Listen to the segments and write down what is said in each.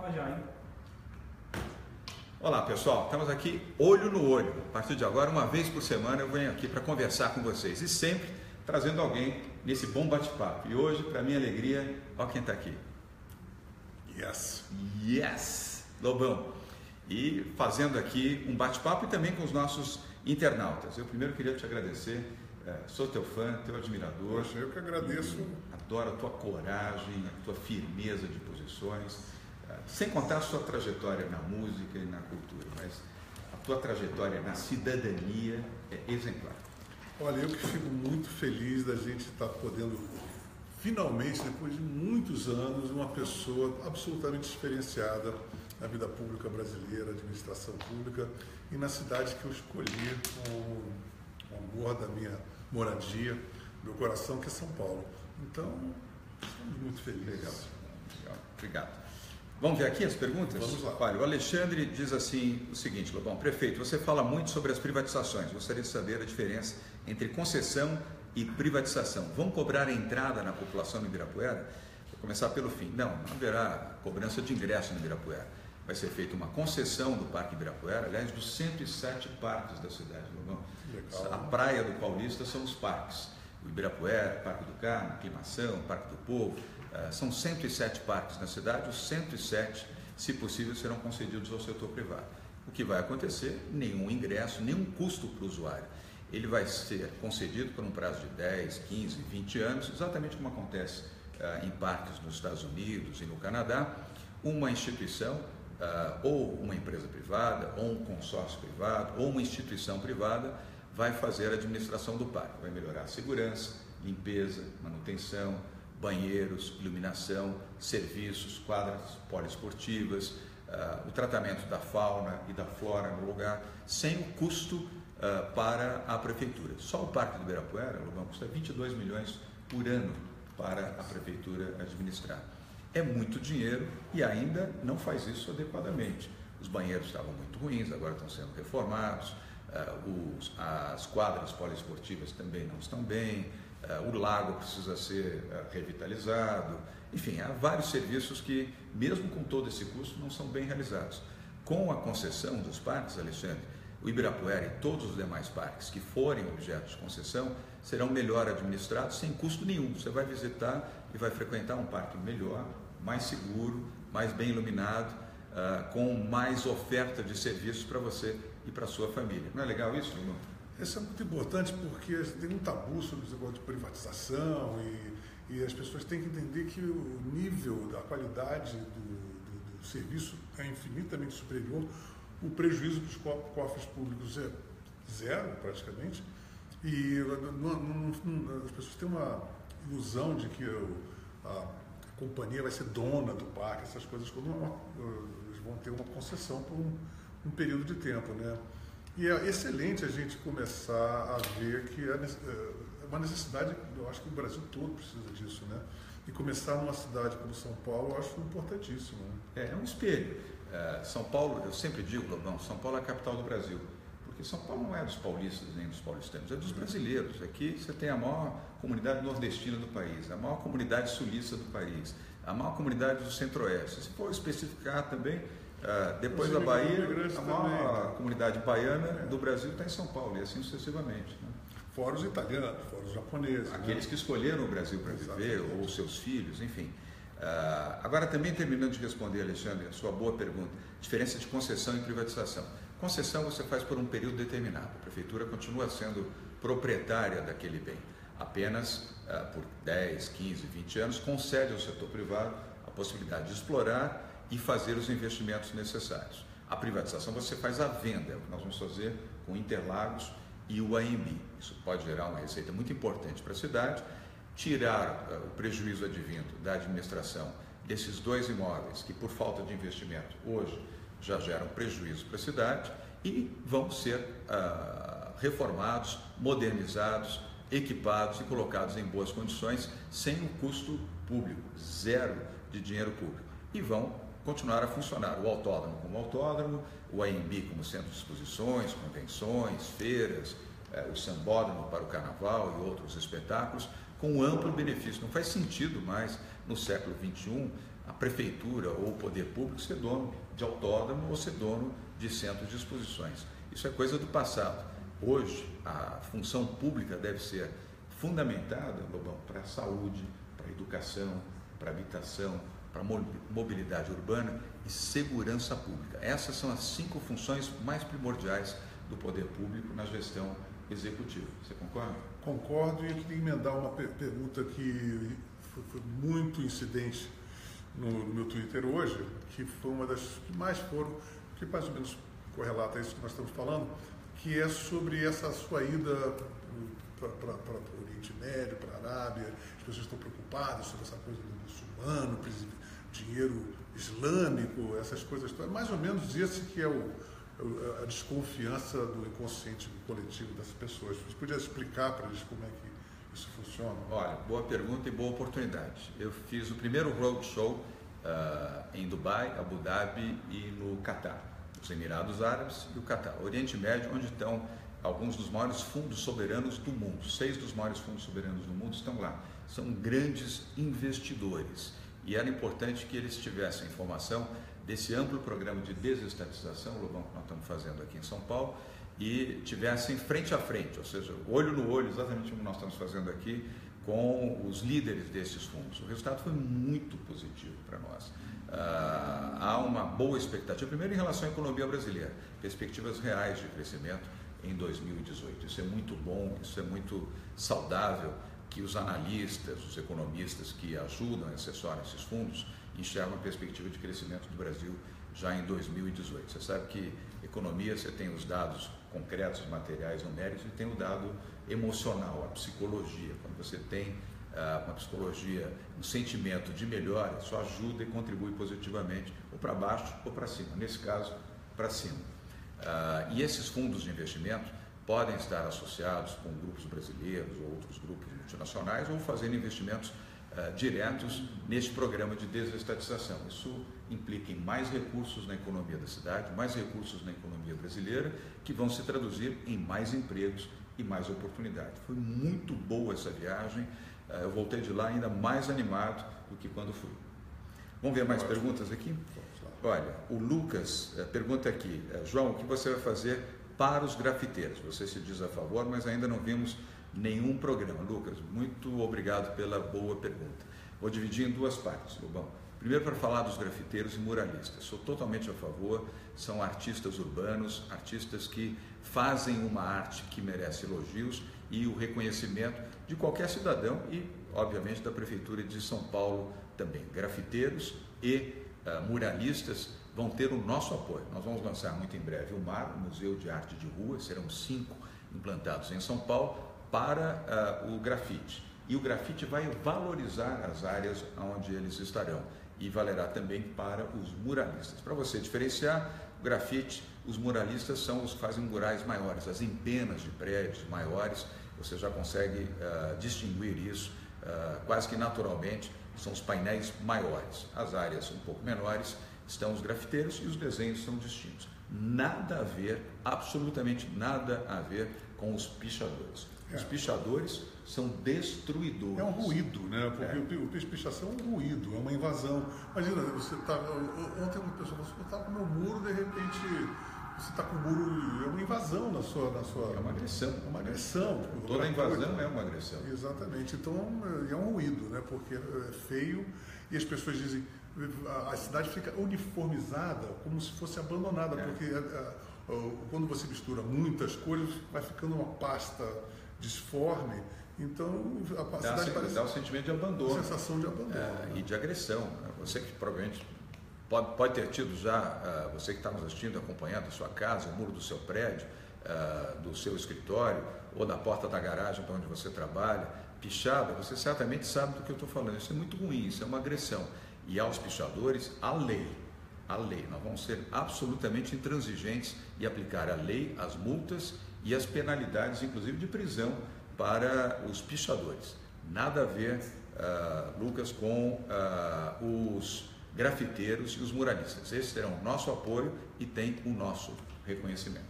programa já, hein? Olá pessoal, estamos aqui olho no olho. A partir de agora, uma vez por semana eu venho aqui para conversar com vocês e sempre trazendo alguém nesse bom bate-papo. E hoje, para minha alegria, olha quem está aqui. Yes! Lobão! E fazendo aqui um bate-papo e também com os nossos internautas. Eu primeiro queria te agradecer, sou teu fã, teu admirador. Poxa, eu que agradeço. Adoro a tua coragem, a tua firmeza de posições, sem contar a sua trajetória na música e na cultura, mas a tua trajetória na cidadania é exemplar. Olha, eu que fico muito feliz da gente estar podendo, finalmente, depois de muitos anos, uma pessoa absolutamente diferenciada na vida pública brasileira, administração pública, e na cidade que eu escolhi como amor da minha moradia, meu coração, que é São Paulo. Então, estamos muito felizes. Legal. Obrigado. Vamos ver aqui as perguntas? Vamos lá. Olha, o Alexandre diz assim o seguinte, Lobão: prefeito, você fala muito sobre as privatizações. Gostaria de saber a diferença entre concessão e privatização. Vão cobrar a entrada na população do Ibirapuera? Vou começar pelo fim. Não haverá cobrança de ingresso no Ibirapuera. Vai ser feita uma concessão do Parque Ibirapuera, aliás, dos 107 parques da cidade, Lobão. Legal. A praia do Paulista são os parques. O Ibirapuera, Parque do Carmo, Aclimação, Parque do Povo. São 107 parques na cidade, os 107, se possível, serão concedidos ao setor privado. O que vai acontecer? Nenhum ingresso, nenhum custo para o usuário. Ele vai ser concedido por um prazo de 10, 15, 20 anos, exatamente como acontece em parques nos Estados Unidos e no Canadá. Uma instituição, ou uma empresa privada, ou um consórcio privado, ou uma instituição privada, vai fazer a administração do parque, vai melhorar a segurança, limpeza, manutenção, banheiros, iluminação, serviços, quadras poliesportivas, o tratamento da fauna e da flora no lugar, sem o custo para a prefeitura. Só o Parque do Ibirapuera, Lobão, custa 22 milhões por ano para a prefeitura administrar. É muito dinheiro e ainda não faz isso adequadamente. Os banheiros estavam muito ruins, agora estão sendo reformados, as quadras poliesportivas também não estão bem, o lago precisa ser revitalizado, enfim, há vários serviços que, mesmo com todo esse custo, não são bem realizados. Com a concessão dos parques, Alexandre, o Ibirapuera e todos os demais parques que forem objeto de concessão serão melhor administrados sem custo nenhum. Você vai visitar e vai frequentar um parque melhor, mais seguro, mais bem iluminado, com mais oferta de serviços para você e para a sua família. Não é legal isso, Bruno? Isso é muito importante porque tem um tabu sobre esse negócio de privatização e as pessoas têm que entender que o nível da qualidade do serviço é infinitamente superior. O prejuízo dos cofres públicos é zero, praticamente, e as pessoas têm uma ilusão de que a companhia vai ser dona do parque, essas coisas, quando eles vão ter uma concessão por um período de tempo, né? E é excelente a gente começar a ver que é uma necessidade, eu acho que o Brasil todo precisa disso, né? E começar numa cidade como São Paulo, eu acho importantíssimo, né? É um espelho. São Paulo, eu sempre digo, Lobão, São Paulo é a capital do Brasil. Porque São Paulo não é dos paulistas nem dos paulistanos, é dos brasileiros. Aqui você tem a maior comunidade nordestina do país, a maior comunidade sulista do país, a maior comunidade do centro-oeste. Se for especificar também, depois da Bahia, a maior comunidade baiana do Brasil está em São Paulo, e assim sucessivamente, né? Fora os italianos, fora os japoneses. Aqueles, né, que escolheram o Brasil para viver, ou seus filhos, enfim. Agora, também terminando de responder, Alexandre, a sua boa pergunta, diferença de concessão e privatização. Concessão você faz por um período determinado, a prefeitura continua sendo proprietária daquele bem, apenas por 10, 15, 20 anos, concede ao setor privado a possibilidade de explorar e fazer os investimentos necessários. A privatização você faz à venda, é o que nós vamos fazer com Interlagos e o AMB. Isso pode gerar uma receita muito importante para a cidade, tirar o prejuízo advindo da administração desses dois imóveis que, por falta de investimento, hoje já geram prejuízo para a cidade e vão ser reformados, modernizados, equipados e colocados em boas condições sem o custo público, zero de dinheiro público. E vão continuar a funcionar, o autódromo como autódromo, o AMB como centro de exposições, convenções, feiras, o sambódromo para o carnaval e outros espetáculos, com amplo benefício. Não faz sentido mais, no século XXI, a prefeitura ou o poder público ser dono de autódromo ou ser dono de centros de exposições. Isso é coisa do passado. Hoje, a função pública deve ser fundamentada, Lobão, para a saúde, para a educação, para a habitação, para a mobilidade urbana e segurança pública. Essas são as 5 funções mais primordiais do poder público na gestão executiva. Você concorda? Concordo, e eu queria emendar uma pergunta que foi muito incidente no meu Twitter hoje, que foi uma das que mais foram, que mais ou menos correlata a isso que nós estamos falando, que é sobre essa sua ida para o Oriente Médio, para a Arábia. As pessoas estão preocupadas sobre essa coisa do muçulmano, dinheiro islâmico, essas coisas todas. Mais ou menos esse que é a desconfiança do inconsciente coletivo dessas pessoas. Você podia explicar para eles como é que isso funciona? Olha, boa pergunta e boa oportunidade. Eu fiz o primeiro roadshow em Dubai, Abu Dhabi e no Catar, os Emirados Árabes e o Catar. Oriente Médio, onde estão alguns dos maiores fundos soberanos do mundo. 6 dos maiores fundos soberanos do mundo estão lá. São grandes investidores. E era importante que eles tivessem informação desse amplo programa de desestatização, Lobão, que nós estamos fazendo aqui em São Paulo, e tivessem frente a frente, ou seja, olho no olho, exatamente como nós estamos fazendo aqui, com os líderes desses fundos. O resultado foi muito positivo para nós. Há uma boa expectativa, primeiro em relação à economia brasileira, perspectivas reais de crescimento em 2018. Isso é muito bom, isso é muito saudável, que os analistas, os economistas que ajudam a assessorar esses fundos enxergam a perspectiva de crescimento do Brasil já em 2018. Você sabe que economia, você tem os dados concretos, materiais, numéricos, e tem o dado emocional, a psicologia. Quando você tem uma psicologia, um sentimento de melhora, isso ajuda e contribui positivamente, ou para baixo ou para cima. Nesse caso, para cima. E esses fundos de investimento podem estar associados com grupos brasileiros ou outros grupos multinacionais ou fazendo investimentos diretos neste programa de desestatização. Isso implica em mais recursos na economia da cidade, mais recursos na economia brasileira, que vão se traduzir em mais empregos e mais oportunidade. Foi muito boa essa viagem, eu voltei de lá ainda mais animado do que quando fui. Vamos ver mais perguntas aqui? Olha, o Lucas pergunta aqui, João, o que você vai fazer para os grafiteiros? Você se diz a favor, mas ainda não vimos nenhum programa. Lucas, muito obrigado pela boa pergunta. Vou dividir em 2 partes, Lobão. Primeiro, para falar dos grafiteiros e muralistas. Sou totalmente a favor, são artistas urbanos, artistas que fazem uma arte que merece elogios e o reconhecimento de qualquer cidadão e, obviamente, da Prefeitura de São Paulo também. Grafiteiros e muralistas vão ter o nosso apoio. Nós vamos lançar muito em breve o MAR, o Museu de Arte de Rua, serão 5 implantados em São Paulo para o grafite. E o grafite vai valorizar as áreas onde eles estarão e valerá também para os muralistas. Para você diferenciar, o grafite, os muralistas são os que fazem murais maiores, as empenas de prédios maiores, você já consegue distinguir isso quase que naturalmente, são os painéis maiores. As áreas um pouco menores estão os grafiteiros e os desenhos são distintos. Nada a ver, absolutamente nada a ver com os pichadores. Os pichadores são destruidores. É um ruído, né? Porque o pichação é um ruído, é uma invasão. Imagina, você está. Ontem uma pessoa falou, você está com o meu muro, de repente você está com o muro. É uma invasão na sua. É uma agressão. É uma agressão. Toda invasão é uma agressão. Exatamente. Então é um ruído, né? Porque é feio e as pessoas dizem. A cidade fica uniformizada, como se fosse abandonada, porque quando você mistura muitas cores, vai ficando uma pasta disforme, então a cidade parece... Dá um sentimento de abandono. Uma sensação de abandono. E de agressão. Você que provavelmente pode ter tido já, você que está nos assistindo, acompanhando a sua casa, o muro do seu prédio, do seu escritório, ou da porta da garagem para onde você trabalha, pichada, você certamente sabe do que eu estou falando. Isso é muito ruim, isso é uma agressão. E aos pichadores, a lei. Nós vamos ser absolutamente intransigentes e aplicar a lei, as multas e as penalidades, inclusive de prisão, para os pichadores. Nada a ver, Lucas, com os grafiteiros e os muralistas. Esses terão o nosso apoio e têm o nosso reconhecimento.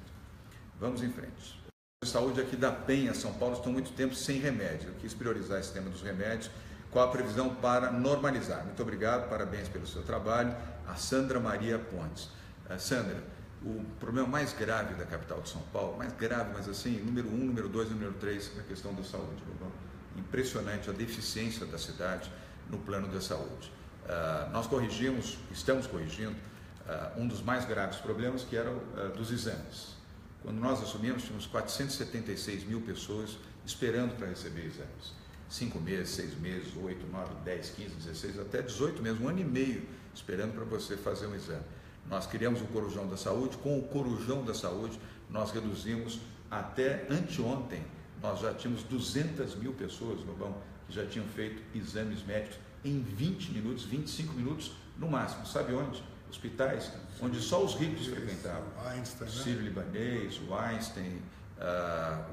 Vamos em frente. A saúde aqui da Penha, São Paulo, estão muito tempo sem remédio. Eu quis priorizar esse tema dos remédios Qual a previsão para normalizar? Muito obrigado, parabéns pelo seu trabalho. A Sandra Maria Pontes. Sandra, o problema mais grave da capital de São Paulo, mais grave, mas assim, número 1, número 2, número 3, é a questão da saúde. Impressionante a deficiência da cidade no plano da saúde. Nós estamos corrigindo um dos mais graves problemas, que era dos exames. Quando nós assumimos, tínhamos 476 mil pessoas esperando para receber exames. 5 meses, 6 meses, 8, 9, 10, 15, 16, até 18 meses, 1 ano e meio esperando para você fazer um exame. Nós criamos o Corujão da Saúde. Com o Corujão da Saúde, nós reduzimos até anteontem, nós já tínhamos 200 mil pessoas, Lobão, que já tinham feito exames médicos em 20 minutos, 25 minutos no máximo. Sabe onde? Hospitais onde só os ricos frequentavam. Sírio-Libanês, o Einstein,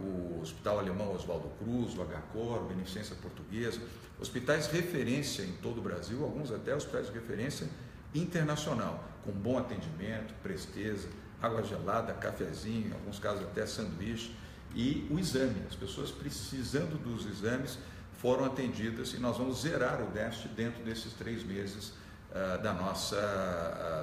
o Hospital Alemão Oswaldo Cruz, o HCOR, a Beneficência Portuguesa, hospitais de referência em todo o Brasil, alguns até hospitais de referência internacional, com bom atendimento, presteza, água gelada, cafezinho, em alguns casos até sanduíche, e o exame. As pessoas precisando dos exames foram atendidas e nós vamos zerar o déficit dentro desses 3 meses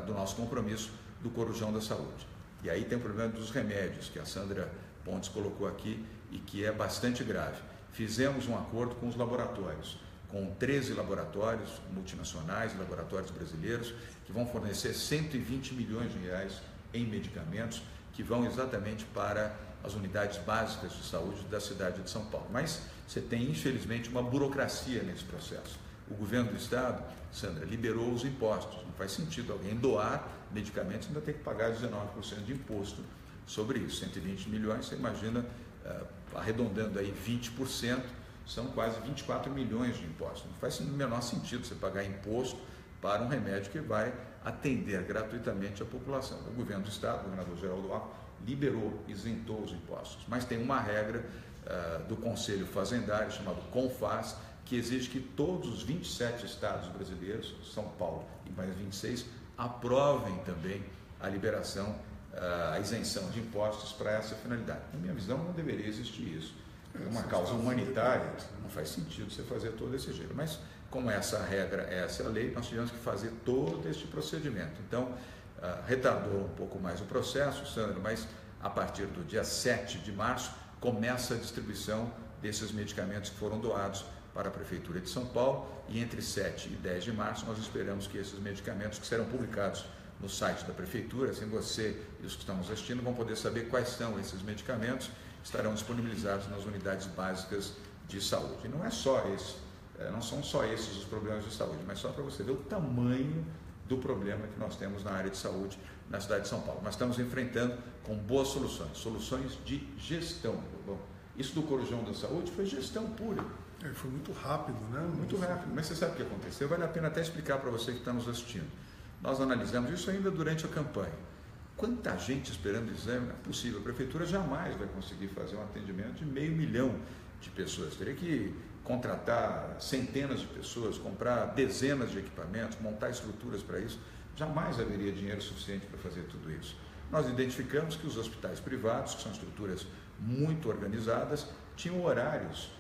do nosso compromisso do Corujão da Saúde. E aí tem o problema dos remédios, que a Sandra Pontes colocou aqui e que é bastante grave. Fizemos um acordo com os laboratórios, com 13 laboratórios multinacionais, laboratórios brasileiros, que vão fornecer 120 milhões de reais em medicamentos, que vão exatamente para as unidades básicas de saúde da cidade de São Paulo. Mas você tem, infelizmente, uma burocracia nesse processo. O governo do estado, Sandra, liberou os impostos. Não faz sentido alguém doar medicamentos e ainda ter que pagar 19% de imposto sobre isso. 120 milhões, você imagina, arredondando aí 20%, são quase 24 milhões de impostos. Não faz o menor sentido você pagar imposto para um remédio que vai atender gratuitamente a população. O governo do estado, o governador Geraldo Alckmin, liberou, isentou os impostos. Mas tem uma regra do Conselho Fazendário, chamado CONFAS, que exige que todos os 27 estados brasileiros, São Paulo e mais 26, aprovem também a liberação, a isenção de impostos para essa finalidade. Na minha visão, não deveria existir isso. É uma causa humanitária, não faz sentido você fazer todo desse jeito. Mas, como essa regra, essa é a lei, nós tivemos que fazer todo este procedimento. Então, retardou um pouco mais o processo, Sandra, mas a partir do dia 7 de março começa a distribuição desses medicamentos que foram doados para a Prefeitura de São Paulo, e entre 7 e 10 de março nós esperamos que esses medicamentos, que serão publicados no site da Prefeitura, assim você e os que estão nos assistindo vão poder saber quais são esses medicamentos, estarão disponibilizados nas unidades básicas de saúde. E não é só esse, não são só esses os problemas de saúde, mas só para você ver o tamanho do problema que nós temos na área de saúde na cidade de São Paulo. Nós estamos enfrentando com boas soluções de gestão. Bom, isso do Corujão da Saúde foi gestão pura. Foi muito rápido, né? Muito rápido, mas você sabe o que aconteceu? Vale a pena até explicar para você que está nos assistindo. Nós analisamos isso ainda durante a campanha. Quanta gente esperando o exame? Não é possível. A Prefeitura jamais vai conseguir fazer um atendimento de 500 mil de pessoas. Teria que contratar centenas de pessoas, comprar dezenas de equipamentos, montar estruturas para isso. Jamais haveria dinheiro suficiente para fazer tudo isso. Nós identificamos que os hospitais privados, que são estruturas muito organizadas, tinham horários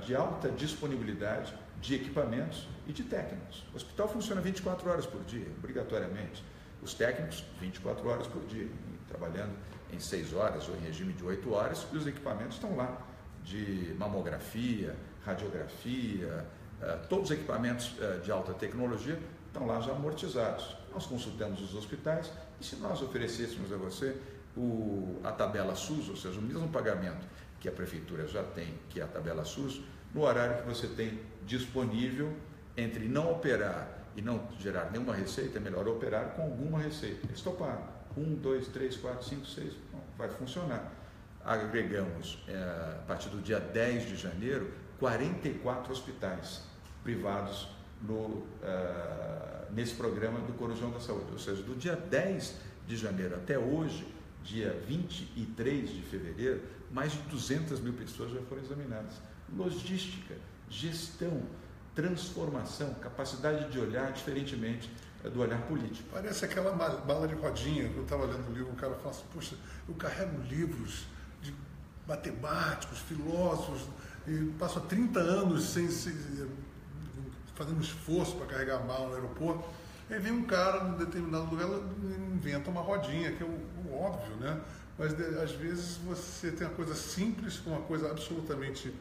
de alta disponibilidade de equipamentos e de técnicos. O hospital funciona 24 horas por dia, obrigatoriamente. Os técnicos, 24 horas por dia, trabalhando em 6 horas ou em regime de 8 horas, e os equipamentos estão lá, de mamografia, radiografia, todos os equipamentos de alta tecnologia estão lá já amortizados. Nós consultamos os hospitais e se nós oferecêssemos a você a tabela SUS, ou seja, o mesmo pagamento que a Prefeitura já tem, que é a tabela SUS, no horário que você tem disponível, entre não operar e não gerar nenhuma receita, é melhor operar com alguma receita. Estou pago. 1, 2, 3, 4, 5, 6, vai funcionar. Agregamos, a partir do dia 10 de janeiro, 44 hospitais privados nesse programa do Corujão da Saúde. Ou seja, do dia 10 de janeiro até hoje, dia 23 de fevereiro, mais de 200 mil pessoas já foram examinadas. Logística, gestão, transformação, capacidade de olhar diferentemente do olhar político. Parece aquela bala de rodinha. Eu estava lendo o livro, o cara fala assim, poxa, eu carrego livros de matemáticos, filósofos, e passo há 30 anos sem fazendo um esforço para carregar a mala no aeroporto. Aí vem um cara num determinado lugar, inventa uma rodinha, que é o óbvio, né? Mas às vezes você tem uma coisa simples com uma coisa absolutamente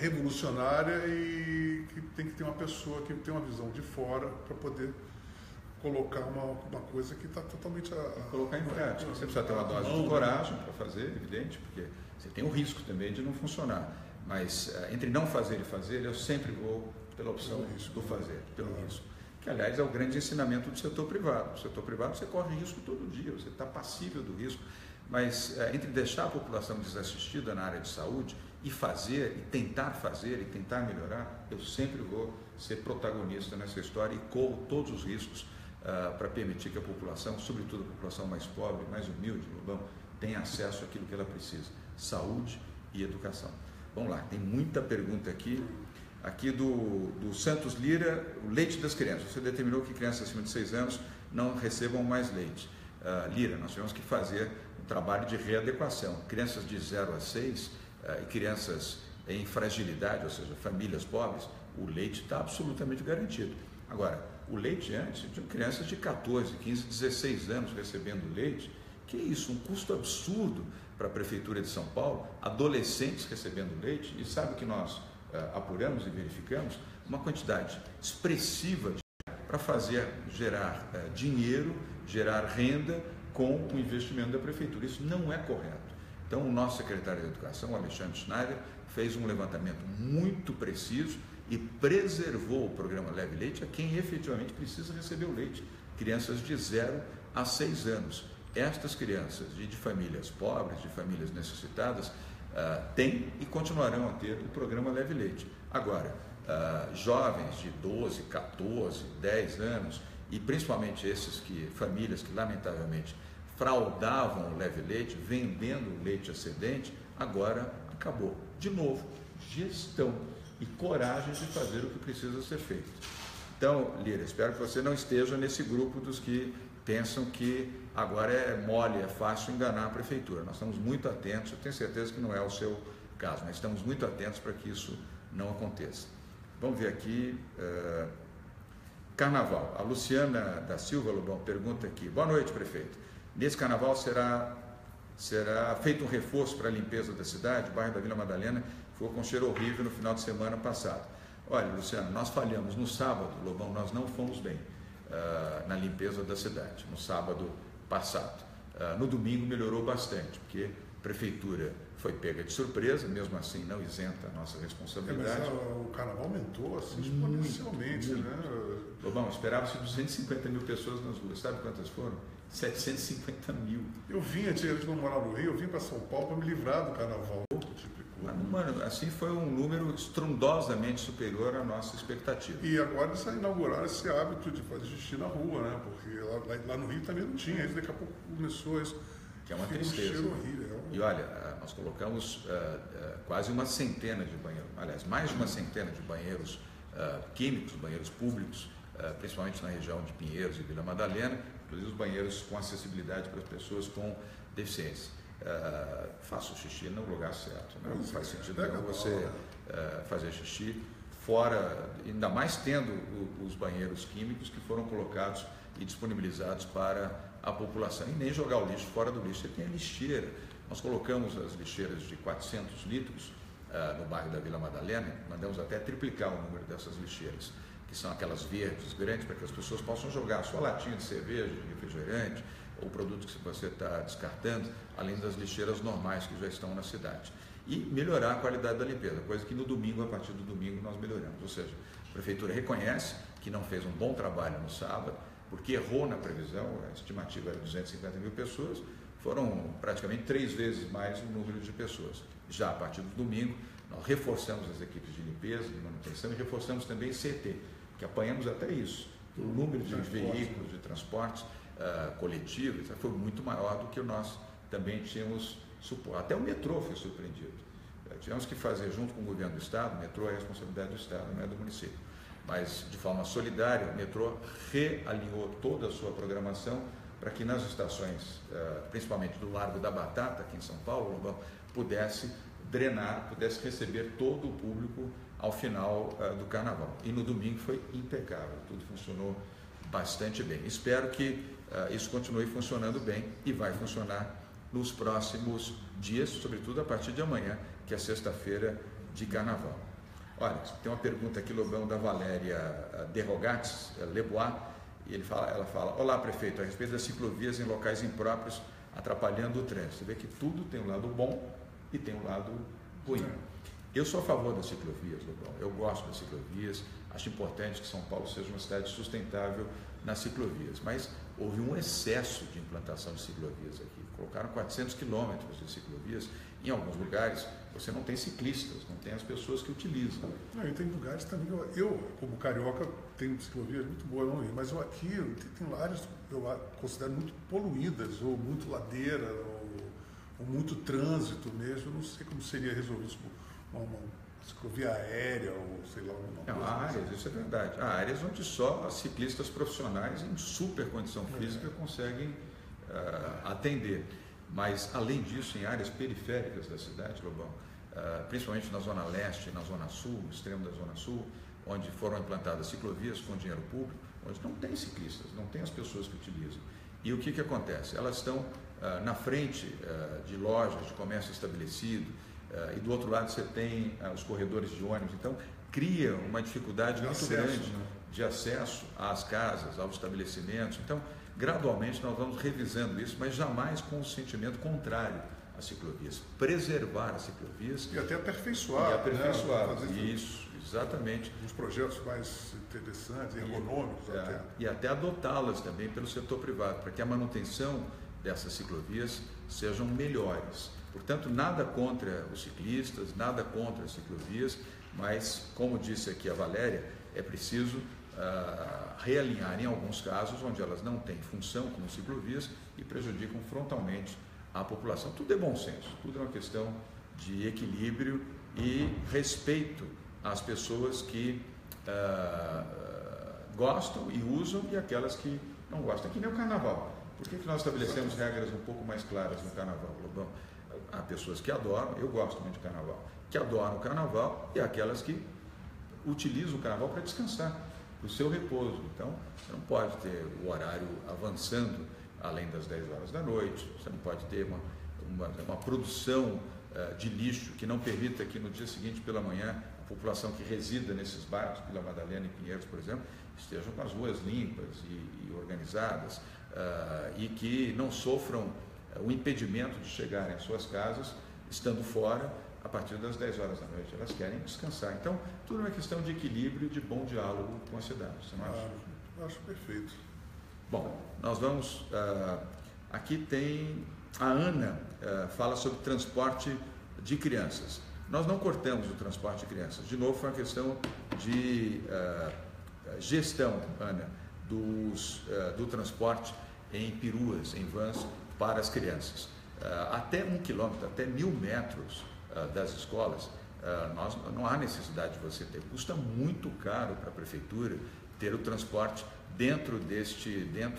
revolucionária e que tem que ter uma pessoa que tem uma visão de fora para poder colocar uma coisa que está totalmente... Colocar em prática. Você precisa ter uma dose de coragem para fazer, evidente, porque você tem o risco também de não funcionar. Mas entre não fazer e fazer, eu sempre vou pela opção do fazer, pelo risco. Que, aliás, é o grande ensinamento do setor privado. No setor privado você corre risco todo dia, você está passível do risco. Mas entre deixar a população desassistida na área de saúde e fazer, e tentar melhorar, eu sempre vou ser protagonista nessa história e corro todos os riscos para permitir que a população, sobretudo a população mais pobre, mais humilde, Lobão, tenha acesso àquilo que ela precisa, saúde e educação. Vamos lá, tem muita pergunta aqui. Aqui do Santos Lira, o leite das crianças. Você determinou que crianças acima de 6 anos não recebam mais leite. Lira, nós tivemos que fazer um trabalho de readequação. Crianças de 0 a 6 e crianças em fragilidade, ou seja, famílias pobres, o leite está absolutamente garantido. Agora, o leite antes, tinham crianças de 14, 15, 16 anos recebendo leite. Que isso? Um custo absurdo para a Prefeitura de São Paulo, adolescentes recebendo leite, e sabe o que nós apuramos e verificamos? Uma quantidade expressiva para gerar dinheiro, gerar renda com o investimento da Prefeitura. Isso não é correto. Então, o nosso secretário de Educação, o Alexandre Schneider, fez um levantamento muito preciso e preservou o programa Leve Leite a quem efetivamente precisa receber o leite, crianças de 0 a 6 anos. Estas crianças de famílias pobres, de famílias necessitadas, têm e continuarão a ter o programa Leve Leite. Agora, jovens de 12, 14, 10 anos, e principalmente famílias que lamentavelmente fraudavam o Leve Leite, vendendo leite excedente, agora acabou. De novo, gestão e coragem de fazer o que precisa ser feito. Então, Lira, espero que você não esteja nesse grupo dos que pensam que agora é mole, é fácil enganar a Prefeitura. Nós estamos muito atentos, eu tenho certeza que não é o seu caso, mas estamos muito atentos para que isso não aconteça. Vamos ver aqui, Carnaval. A Luciana da Silva Lobão pergunta aqui: boa noite, prefeito. Nesse Carnaval será feito um reforço para a limpeza da cidade? O bairro da Vila Madalena ficou com cheiro horrível no final de semana passado. Olha, Luciana, nós falhamos no sábado, Lobão, nós não fomos bem na limpeza da cidade, no sábado passado. No domingo melhorou bastante, porque a Prefeitura foi pega de surpresa, mesmo assim não isenta a nossa responsabilidade. Mas o Carnaval aumentou assim, exponencialmente, né? Lobão, esperava-se 250 mil pessoas nas ruas, sabe quantas foram? 750 mil. Eu vim, antigamente, quando eu morava no Rio, eu vim para São Paulo para me livrar do Carnaval. Mano, assim foi um número estrondosamente superior à nossa expectativa. E agora eles inauguraram esse hábito de fazer xixi na rua, né? Porque lá no Rio também não tinha, daqui a pouco começou isso. Que é uma tristeza. Um cheiro horrível. E olha, nós colocamos quase uma centena de banheiros, aliás, mais de uma centena de banheiros químicos, banheiros públicos, principalmente na região de Pinheiros e Vila Madalena, inclusive os banheiros com acessibilidade para as pessoas com deficiência. Faça o xixi no lugar certo, né? Não faz sentido nenhum você fazer xixi fora, ainda mais tendo os banheiros químicos que foram colocados e disponibilizados para a população, e nem jogar o lixo fora do lixo. Você tem a lixeira, nós colocamos as lixeiras de 400 litros no bairro da Vila Madalena, mandamos até triplicar o número dessas lixeiras, que são aquelas verdes grandes, para que as pessoas possam jogar a sua latinha de cerveja, de refrigerante, ou produtos que você está descartando, além das lixeiras normais que já estão na cidade. E melhorar a qualidade da limpeza, coisa que no domingo, a partir do domingo, nós melhoramos. Ou seja, a Prefeitura reconhece que não fez um bom trabalho no sábado, porque errou na previsão, a estimativa era 250 mil pessoas, foram praticamente 3 vezes mais o número de pessoas. Já a partir do domingo, nós reforçamos as equipes de limpeza, de manutenção, e reforçamos também o CT, que apanhamos até isso. O número de veículos, de transportes coletivos foi muito maior do que nós também tínhamos suposto. Até o metrô foi surpreendido. Tivemos que fazer junto com o governo do Estado, o metrô é a responsabilidade do Estado, não é do município. Mas, de forma solidária, o metrô realinhou toda a sua programação para que nas estações, principalmente do Largo da Batata, aqui em São Paulo, pudesse drenar, pudesse receber todo o público ao final do carnaval. E no domingo foi impecável, tudo funcionou bastante bem. Espero que isso continue funcionando bem e vai funcionar nos próximos dias, sobretudo a partir de amanhã, que é sexta-feira de carnaval. Olha, tem uma pergunta aqui, Lobão, da Valéria Derrogates Lebois, e ela fala: olá, prefeito, a respeito das ciclovias em locais impróprios atrapalhando o trânsito. Você vê que tudo tem um lado bom e tem um lado ruim. Eu sou a favor das ciclovias, Lobão, eu gosto das ciclovias, acho importante que São Paulo seja uma cidade sustentável nas ciclovias, mas houve um excesso de implantação de ciclovias aqui. Colocaram 400 quilômetros de ciclovias. Em alguns lugares você não tem ciclistas, não tem as pessoas que utilizam. Não, e tem lugares também, eu como carioca, tenho ciclovias muito boas, não, mas eu aqui tem áreas que eu considero muito poluídas, ou muito ladeira, ou muito trânsito mesmo. Eu não sei como seria resolver isso, uma ciclovia aérea, ou sei lá, alguma coisa. Há áreas, isso é verdade. Há áreas onde só ciclistas profissionais em super condição física conseguem atender. Mas, além disso, em áreas periféricas da cidade, Lobão, principalmente na Zona Leste e na Zona Sul, no extremo da Zona Sul, onde foram implantadas ciclovias com dinheiro público, onde não tem ciclistas, não tem as pessoas que utilizam. E o que acontece? Elas estão na frente de lojas, de comércio estabelecido, e do outro lado você tem os corredores de ônibus. Então, cria uma dificuldade muito grande de acesso às casas, aos estabelecimentos. Então, gradualmente nós vamos revisando isso, mas jamais com um sentimento contrário às ciclovias. Preservar as ciclovias. E até aperfeiçoar. E aperfeiçoar, né? Isso, exatamente. Uns projetos mais interessantes, ergonômicos até. E até adotá-las também pelo setor privado, para que a manutenção dessas ciclovias sejam melhores. Portanto, nada contra os ciclistas, nada contra as ciclovias, mas, como disse aqui a Valéria, é preciso realinhar em alguns casos onde elas não têm função como ciclovias e prejudicam frontalmente a população. Tudo é bom senso, tudo é uma questão de equilíbrio e respeito às pessoas que gostam e usam e aquelas que não gostam. É que nem o carnaval. Por que nós estabelecemos regras um pouco mais claras no carnaval, Lobão? Há pessoas que adoram, eu gosto muito de carnaval, que adoram o carnaval e aquelas que utilizam o carnaval para descansar, o seu repouso. Então, você não pode ter o horário avançando além das 10 horas da noite, você não pode ter uma produção de lixo que não permita que no dia seguinte pela manhã a população que resida nesses bairros, Vila Madalena e Pinheiros, por exemplo, estejam com as ruas limpas e organizadas e que não sofram o impedimento de chegarem às suas casas estando fora a partir das 10 horas da noite. Elas querem descansar. Então, tudo é uma questão de equilíbrio e de bom diálogo com a cidade. Você não acha? Acho perfeito. Bom, nós vamos... aqui tem... A Ana fala sobre transporte de crianças. Nós não cortamos o transporte de crianças. De novo, foi uma questão de gestão, Ana, do transporte em peruas, em vans, para as crianças. Até 1 quilômetro, até 1.000 metros das escolas, não há necessidade de você ter. Custa muito caro para a prefeitura ter o transporte dentro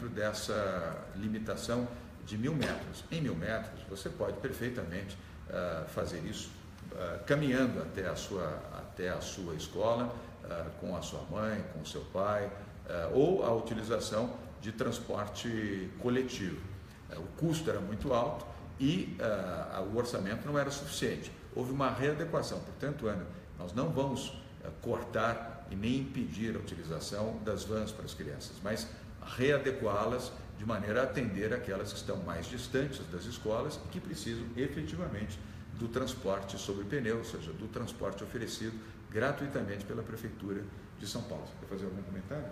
dessa limitação de 1.000 metros. Em 1.000 metros, você pode perfeitamente fazer isso caminhando até a sua escola, com a sua mãe, com o seu pai, ou a utilização de transporte coletivo. O custo era muito alto e o orçamento não era suficiente. Houve uma readequação. Portanto, Ana, nós não vamos cortar e nem impedir a utilização das vans para as crianças, mas readequá-las de maneira a atender aquelas que estão mais distantes das escolas e que precisam efetivamente do transporte sobre pneu, ou seja, do transporte oferecido gratuitamente pela Prefeitura de São Paulo. Você quer fazer algum comentário?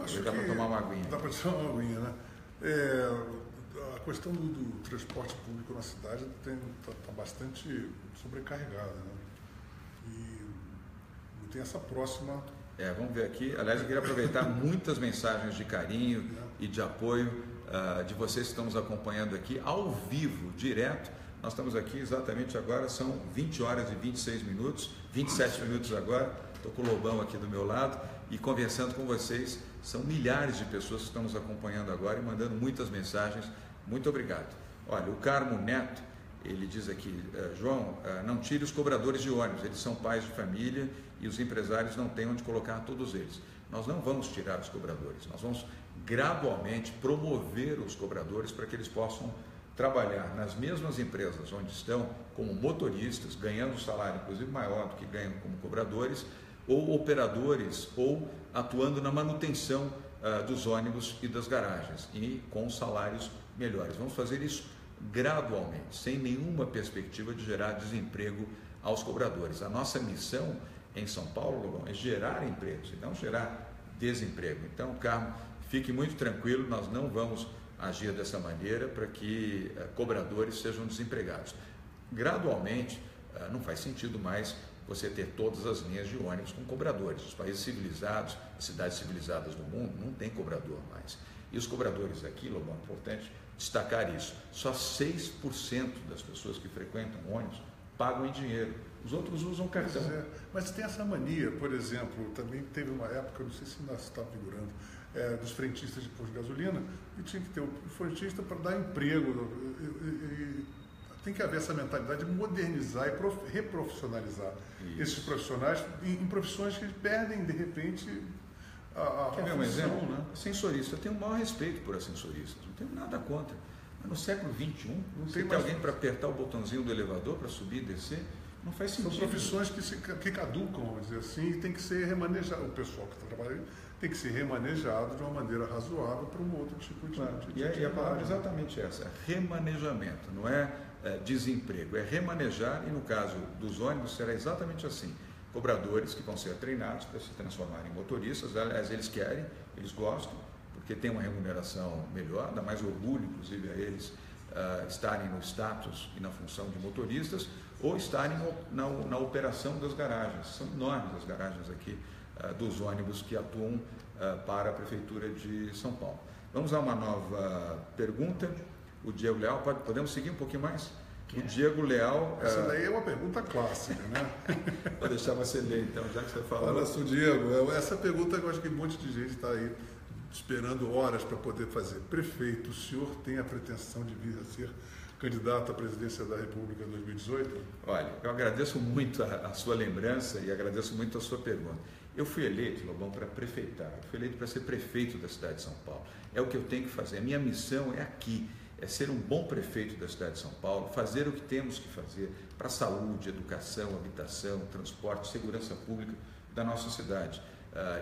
Acho dá para tomar uma aguinha. Dá para tomar uma aguinha, né? A questão do transporte público na cidade está bastante sobrecarregada, né? E tem essa próxima... vamos ver aqui. Aliás, eu queria aproveitar muitas mensagens de carinho e de apoio de vocês que estão nos acompanhando aqui ao vivo, direto. Nós estamos aqui exatamente agora, são 20 horas e 26 minutos, 27 minutos agora. Estou com o Lobão aqui do meu lado e conversando com vocês. São milhares de pessoas que estão nos acompanhando agora e mandando muitas mensagens. Muito obrigado. Olha, o Carmo Neto Ele diz aqui, João, não tire os cobradores de ônibus, eles são pais de família e os empresários não têm onde colocar todos eles. Nós não vamos tirar os cobradores, nós vamos gradualmente promover os cobradores para que eles possam trabalhar nas mesmas empresas onde estão como motoristas, ganhando um salário inclusive maior do que ganham como cobradores, ou operadores, ou atuando na manutenção dos ônibus e das garagens, e com salários melhores. Vamos fazer isso gradualmente, sem nenhuma perspectiva de gerar desemprego aos cobradores. A nossa missão em São Paulo é gerar empregos e não gerar desemprego. Então, Carmo, fique muito tranquilo, nós não vamos agir dessa maneira para que cobradores sejam desempregados. Gradualmente, não faz sentido mais você ter todas as linhas de ônibus com cobradores. Os países civilizados, as cidades civilizadas do mundo, não tem cobrador mais. E os cobradores aqui, Lobão, é importante destacar isso, só 6% das pessoas que frequentam ônibus pagam em dinheiro. Os outros usam cartão. Mas tem essa mania, por exemplo, também teve uma época, não sei se ainda está figurando, dos frentistas de posto de gasolina, e tinha que ter um frentista para dar emprego. Tem que haver essa mentalidade de modernizar e reprofissionalizar esses profissionais em profissões que perdem, de repente, Quer ver um exemplo? Né? Ascensorista. Eu tenho o maior respeito por ascensoristas, não tenho nada contra. Mas no século XXI, você tem alguém para apertar o botãozinho do elevador para subir e descer? Não faz sentido. São profissões que caducam, vamos dizer assim, e tem que ser remanejado. O pessoal que está trabalhando tem que ser remanejado de uma maneira razoável para um outro tipo de atividade. E a palavra é exatamente essa, remanejamento, não é desemprego, é remanejar, e no caso dos ônibus será exatamente assim. Cobradores que vão ser treinados para se transformarem em motoristas, aliás, eles querem, eles gostam, porque tem uma remuneração melhor, dá mais orgulho, inclusive, a eles estarem no status e na função de motoristas, ou estarem na operação das garagens. São enormes as garagens aqui dos ônibus que atuam para a Prefeitura de São Paulo. Vamos a uma nova pergunta. O Diego Leal, podemos seguir um pouquinho mais? O Diego Leal... Essa daí é uma pergunta clássica, né? Vou deixar você ler, então, já que você falou. Olha só, Diego, essa pergunta eu acho que um monte de gente está aí esperando horas para poder fazer. Prefeito, o senhor tem a pretensão de vir a ser candidato à presidência da República em 2018? Olha, eu agradeço muito a sua lembrança e agradeço muito a sua pergunta. Eu fui eleito, Lobão, para prefeitar, eu fui eleito para ser prefeito da cidade de São Paulo. É o que eu tenho que fazer, a minha missão é aqui. É ser um bom prefeito da cidade de São Paulo, fazer o que temos que fazer para a saúde, educação, habitação, transporte, segurança pública da nossa cidade.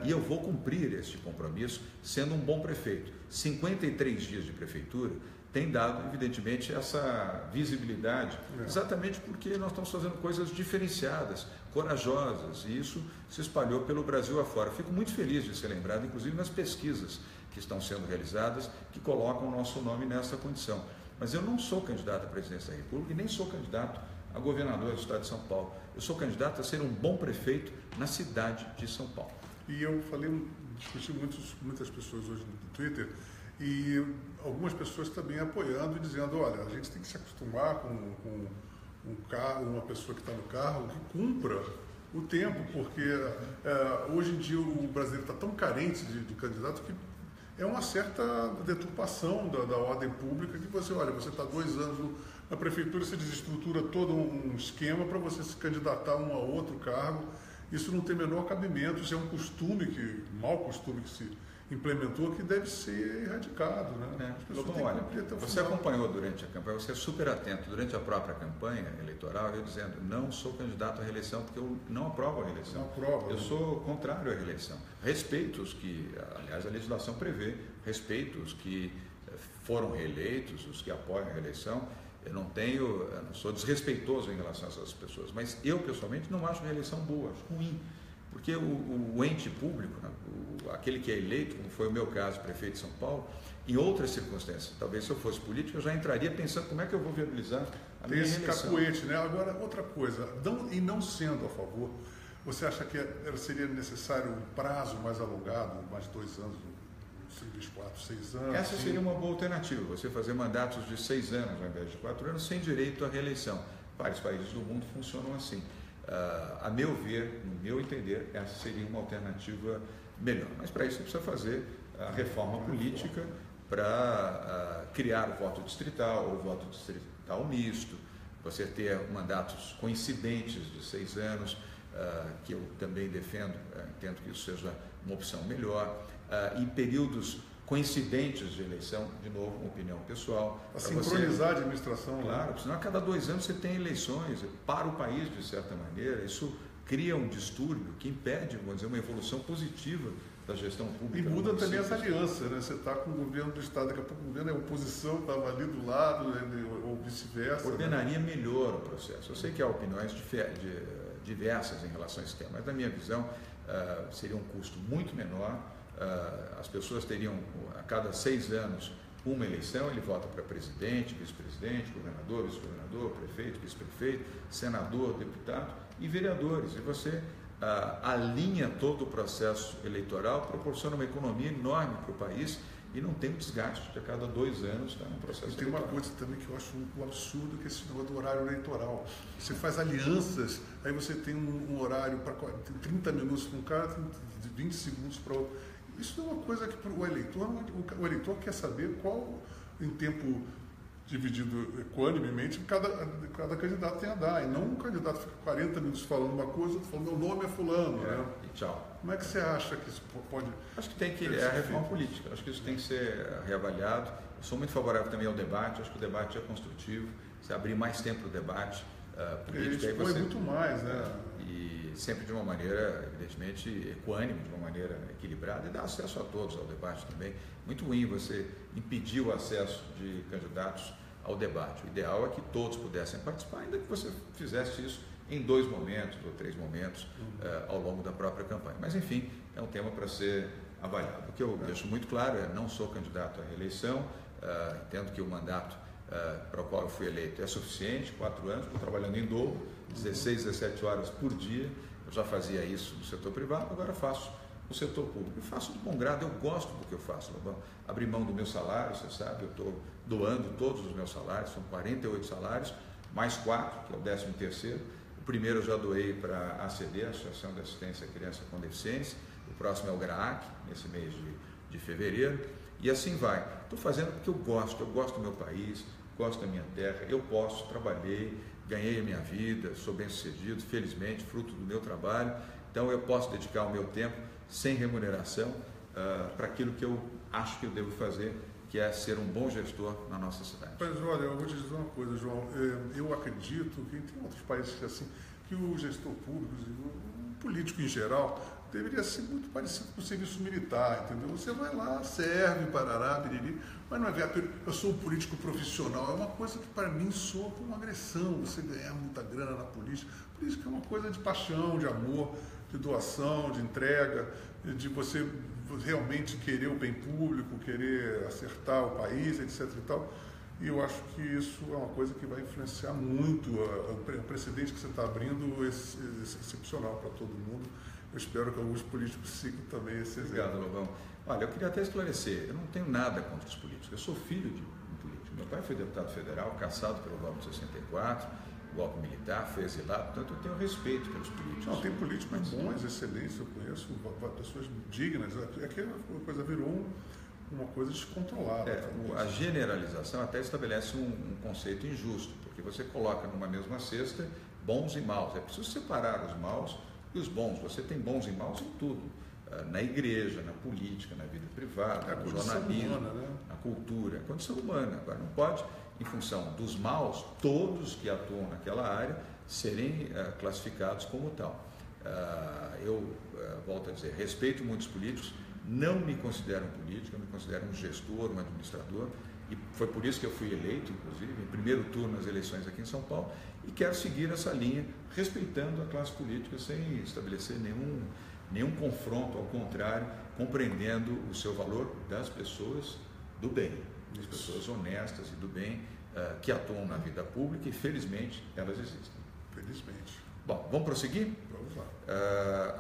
E eu vou cumprir este compromisso sendo um bom prefeito. 53 dias de prefeitura tem dado, evidentemente, essa visibilidade, exatamente porque nós estamos fazendo coisas diferenciadas, corajosas, e isso se espalhou pelo Brasil afora. Fico muito feliz de ser lembrado, inclusive nas pesquisas que estão sendo realizadas, que colocam o nosso nome nessa condição. Mas eu não sou candidato à presidência da República e nem sou candidato a governador do estado de São Paulo. Eu sou candidato a ser um bom prefeito na cidade de São Paulo. E eu discuti muitas pessoas hoje no Twitter, e algumas pessoas também apoiando e dizendo, olha, a gente tem que se acostumar com um carro, uma pessoa que está no carro, que cumpra o tempo, porque hoje em dia o brasileiro está tão carente de candidato que é uma certa deturpação da ordem pública, que você está 2 anos na prefeitura, você desestrutura todo um esquema para você se candidatar a um ou outro cargo. Isso não tem menor cabimento, isso é um mau costume que se implementou, que deve ser erradicado. Né? Olha, você acompanhou durante a campanha, você é super atento durante a própria campanha eleitoral, eu dizendo, não sou candidato à reeleição porque eu não aprovo a reeleição. Eu sou contrário à reeleição. Respeito os que, aliás, a legislação prevê, respeito os que foram reeleitos, os que apoiam a reeleição. Eu não sou desrespeitoso em relação a essas pessoas, mas eu pessoalmente não acho a reeleição boa, acho ruim. Porque o ente público, né, aquele que é eleito, como foi o meu caso, prefeito de São Paulo, em outras circunstâncias, talvez se eu fosse político, eu já entraria pensando como é que eu vou viabilizar a minha reeleição. Esse cacuete, né? Agora, outra coisa, não sendo a favor, você acha que seria necessário um prazo mais alongado, mais 2 anos, 4, 6 anos? Essa seria uma boa alternativa, você fazer mandatos de 6 anos ao invés de 4 anos, sem direito à reeleição. Vários países do mundo funcionam assim. A meu ver, no meu entender, essa seria uma alternativa melhor. Mas para isso você precisa fazer a reforma política para criar o voto distrital ou o voto distrital misto, você ter mandatos coincidentes de 6 anos, que eu também defendo, entendo que isso seja uma opção melhor, e períodos coincidentes de eleição, de novo, uma opinião pessoal. Para sincronizar a administração. Claro, senão a cada 2 anos você tem eleições para o país, de certa maneira, isso cria um distúrbio que impede, vamos dizer, uma evolução positiva da gestão pública. E muda também as alianças, né? Você está com o governo do Estado, daqui a pouco o governo é oposição, estava ali do lado, ou vice-versa. Ordenaria melhor o processo. Eu sei que há opiniões diversas em relação a esse tema, mas na minha visão seria um custo muito menor. As pessoas teriam, a cada 6 anos, uma eleição, ele vota para presidente, vice-presidente, governador, vice-governador, prefeito, vice-prefeito, senador, deputado e vereadores. E você alinha todo o processo eleitoral, proporciona uma economia enorme para o país e não tem um desgaste de a cada 2 anos estar num processo eleitoral. Tem uma coisa também que eu acho um absurdo, que é esse negócio do horário eleitoral. Você faz alianças, aí você tem um horário para 30 minutos para um cara, 20 segundos para outro. Isso é uma coisa que para o eleitor quer saber qual, em tempo dividido equanimemente, cada candidato tem a dar. E não um candidato fica 40 minutos falando uma coisa, outro falando, meu nome é fulano. Né? E tchau. Como é que você acha que isso pode... Acho que tem que... É a reforma política. Acho que isso tem que ser reavaliado. Eu sou muito favorável também ao debate. Acho que o debate é construtivo. Você abrir mais tempo para o debate político. Ele expõe muito mais, né? E sempre de uma maneira, evidentemente, equânime, de uma maneira equilibrada, e dar acesso a todos ao debate também. Muito ruim você impedir o acesso de candidatos ao debate. O ideal é que todos pudessem participar, ainda que você fizesse isso em 2 momentos ou 3 momentos ao longo da própria campanha. Mas, enfim, é um tema para ser avaliado. O que eu deixo muito claro é: não sou candidato à reeleição, entendo que o mandato para o qual eu fui eleito é suficiente, 4 anos, estou trabalhando em dobro, 16, 17 horas por dia. Eu já fazia isso no setor privado, agora faço no setor público. Eu faço de bom grado, eu gosto do que eu faço. Abrir mão do meu salário, você sabe, eu estou doando todos os meus salários, são 48 salários, mais 4, que é o 13º. O primeiro eu já doei para a ACD, Associação de Assistência à Criança com Deficiência, o próximo é o GRAAC, nesse mês de fevereiro, e assim vai. Estou fazendo porque eu gosto do meu país, gosto da minha terra, eu posso, trabalhei, ganhei a minha vida, sou bem sucedido, felizmente, fruto do meu trabalho, então eu posso dedicar o meu tempo sem remuneração para aquilo que eu acho que eu devo fazer, que é ser um bom gestor na nossa cidade. Mas olha, eu vou te dizer uma coisa, João, eu acredito que tem outros países que assim, que o gestor público, o político em geral, deveria ser muito parecido com o serviço militar, entendeu? Você vai lá, serve, parará, biriri, mas não é ver, eu sou um político profissional, é uma coisa que para mim soa como uma agressão, você ganhar muita grana na política. Política é uma coisa de paixão, de amor, de doação, de entrega, de você realmente querer o bem público, querer acertar o país, etc. e tal. E eu acho que isso é uma coisa que vai influenciar muito o precedente que você está abrindo, esse excepcional para todo mundo. Eu espero que alguns políticos sigam também esse exemplo. Obrigado, Lobão. Olha, eu queria até esclarecer, eu não tenho nada contra os políticos, eu sou filho de um político. Meu pai foi deputado federal, cassado pelo golpe de 64, golpe militar, foi exilado, portanto eu tenho respeito pelos políticos. Não, tem políticos bons, excelentes, eu conheço pessoas dignas, é que a coisa virou uma coisa descontrolada. A generalização até estabelece um conceito injusto, porque você coloca numa mesma cesta bons e maus. É preciso separar os maus e os bons. Você tem bons e maus em tudo. Na igreja, na política, na vida privada, no jornalismo, humana, né? Na cultura. É a condição humana. Agora, não pode, em função dos maus, todos que atuam naquela área serem classificados como tal. Eu volto a dizer, respeito muitos políticos, não me considero um político, eu me considero um gestor, um administrador, e foi por isso que eu fui eleito, inclusive, em primeiro turno nas eleições aqui em São Paulo, e quero seguir essa linha, respeitando a classe política, sem estabelecer nenhum confronto, ao contrário, compreendendo o seu valor das pessoas do bem, das pessoas honestas e do bem, que atuam na vida pública, e felizmente elas existem. Felizmente. Bom, vamos prosseguir? Vamos lá.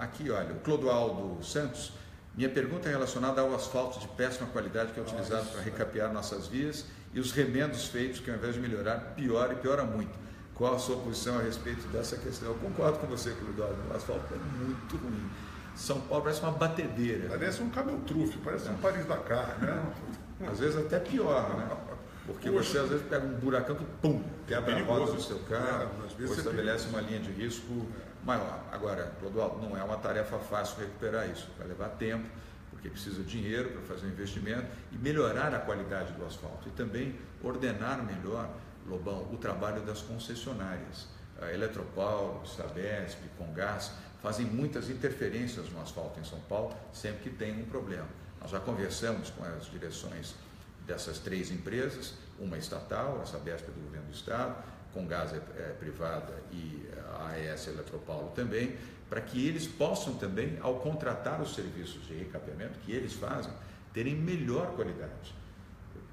Aqui, olha, o Clodoaldo Santos. Minha pergunta é relacionada ao asfalto de péssima qualidade que é utilizado para recapear nossas vias e os remendos feitos que, ao invés de melhorar, piora e piora muito. Qual a sua posição a respeito dessa questão? Eu concordo com você, Clodoaldo, o asfalto é muito ruim. São Paulo parece uma batedeira. Parece um cameltrufe, parece um Paris-Dakar, né? Às vezes até pior, né? Porque você às vezes pega um buracão que, pum, quebra a roda do seu carro, ou estabelece uma linha de risco maior. Agora, Clodoaldo, não é uma tarefa fácil recuperar isso, vai levar tempo, porque precisa de dinheiro para fazer um investimento e melhorar a qualidade do asfalto e também ordenar melhor, Lobão, o trabalho das concessionárias. A Eletropaulo, Sabesp, Comgás fazem muitas interferências no asfalto em São Paulo sempre que tem um problema. Nós já conversamos com as direções dessas 3 empresas, uma estatal, a Sabesp é do governo do estado, Comgás é privada e a AES Eletropaulo também, para que eles possam também, ao contratar os serviços de recapeamento que eles fazem, terem melhor qualidade.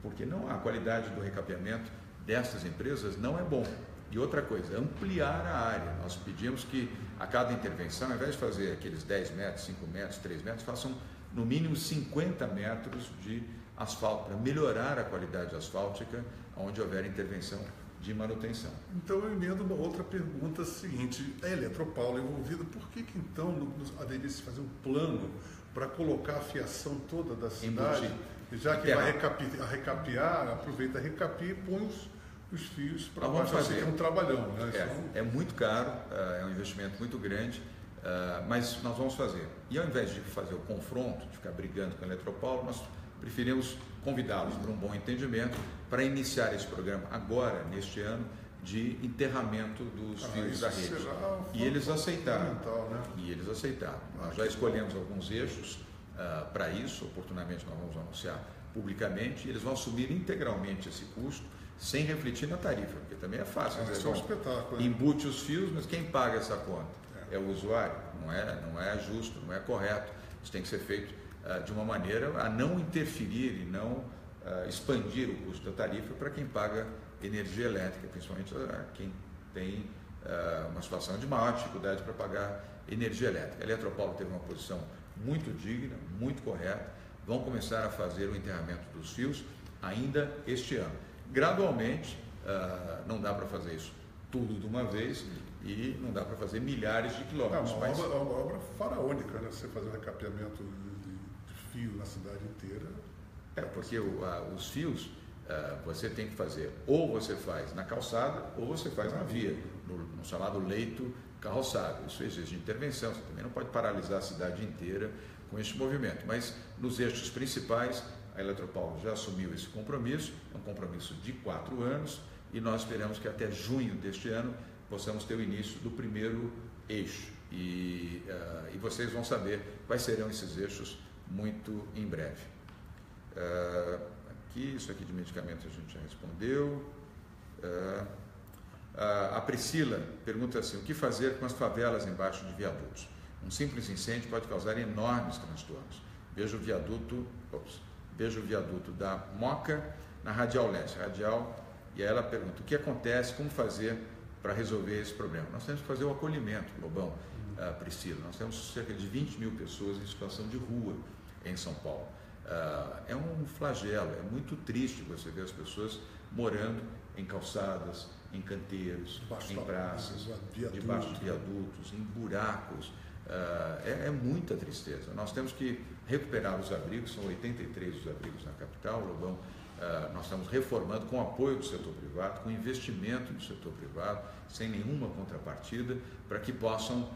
Porque não, a qualidade do recapeamento destas empresas não é bom. E outra coisa, ampliar a área. Nós pedimos que a cada intervenção, ao invés de fazer aqueles 10 metros, 5 metros, 3 metros, façam no mínimo 50 metros de asfalto, para melhorar a qualidade asfáltica onde houver intervenção de manutenção. Então eu emendo uma outra pergunta seguinte, a Eletropaulo envolvida, por que então haveria se fazer um plano para colocar a fiação toda da cidade, já que vai recapear, aproveita a recapia e põe os fios para baixo, que é um trabalhão, né? É muito caro, é um investimento muito grande, mas nós vamos fazer. E ao invés de fazer o confronto, de ficar brigando com a Eletropaulo, nós preferimos convidá-los para um bom entendimento para iniciar esse programa agora, neste ano, de enterramento dos fios da rede. E eles aceitaram. Né? E eles aceitaram. Nós já escolhemos alguns eixos para isso, oportunamente nós vamos anunciar publicamente, e eles vão assumir integralmente esse custo, sem refletir na tarifa, porque também é fácil. Isso é um espetáculo. Embute os fios, mas quem paga essa conta? É o usuário. Não é justo, não é correto. Isso tem que ser feito de uma maneira a não interferir e não expandir o custo da tarifa para quem paga energia elétrica, principalmente quem tem uma situação de maior dificuldade para pagar energia elétrica. A Eletropaulo teve uma posição muito digna, muito correta. Vão começar a fazer o enterramento dos fios ainda este ano. Gradualmente, não dá para fazer isso tudo de uma vez e não dá para fazer milhares de quilômetros. É uma obra faraônica, né? Você fazer o recapeamento de fio na cidade inteira. Porque os fios você tem que fazer, ou você faz na calçada, ou você faz na via, no chamado leito carroçado. Isso exige intervenção, você também não pode paralisar a cidade inteira com este movimento. Mas nos eixos principais, a Eletropaulo já assumiu esse compromisso, é um compromisso de 4 anos, e nós esperamos que até junho deste ano possamos ter o início do primeiro eixo. E vocês vão saber quais serão esses eixos muito em breve. Isso aqui de medicamento a gente já respondeu. A Priscila pergunta assim, o que fazer com as favelas embaixo de viadutos? Um simples incêndio pode causar enormes transtornos. Veja o viaduto da Moca na Radial Leste. E aí ela pergunta, o que acontece, como fazer para resolver esse problema? Nós temos que fazer o acolhimento, Lobão, Priscila. Nós temos cerca de 20 mil pessoas em situação de rua em São Paulo. É um flagelo, é muito triste você ver as pessoas morando em calçadas, em canteiros, em praças, debaixo de viadutos, em buracos. É muita tristeza. Nós temos que recuperar os abrigos, são 83 os abrigos na capital, Lobão. Nós estamos reformando com apoio do setor privado, com investimento do setor privado, sem nenhuma contrapartida, para que possam